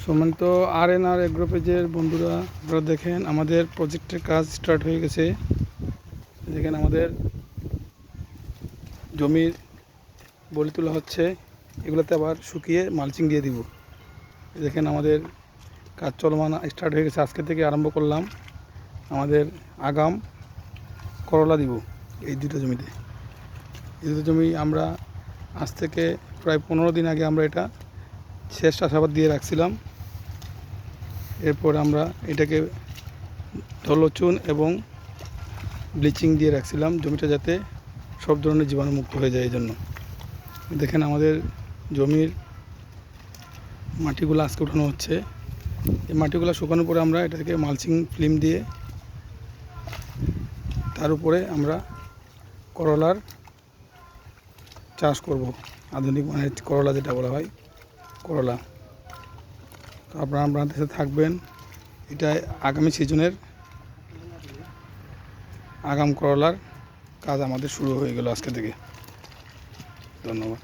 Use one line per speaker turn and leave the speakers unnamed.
সম্মানিত আর এগ্রো পেজের বন্ধুরা, আপনারা দেখেন আমাদের প্রজেক্টের কাজ স্টার্ট হয়ে গেছে। দেখেন আমাদের জমির বলি তোলা হচ্ছে, এগুলোতে আবার শুকিয়ে মালচিং দিয়ে দিব। দেখেন আমাদের কাজ চলমান স্টার্ট হয়ে গেছে। আজকে থেকে আরম্ভ করলাম। আমাদের আগাম করলা দিব এই দুটো জমিতে। এই দুটো জমি আমরা আজ থেকে প্রায় 15 দিন আগে আমরা এটা শেষ চাষাবাদ দিয়ে রাখছিলাম। এরপর আমরা এটাকে জলচুন এবং ব্লিচিং দিয়ে রাখছিলাম, জমিটা যাতে সব ধরনের জীবাণুমুক্ত হয়ে যায়। এই জন্য দেখেন আমাদের জমির মাটিগুলো আজকে উঠানো হচ্ছে। এই মাটিগুলো শুকানোর পরে আমরা এটাকে মালচিং ফিল্ম দিয়ে তার উপরে আমরা করলার চাষ করব। আধুনিক মানের করলা যেটা বলা হয় করলা। তো আপনারা আমাদের সাথে থাকবেন। এটা আগামী সিজনের আগাম করলার কাজ আমাদের শুরু হয়ে গেল আজকে থেকে। ধন্যবাদ।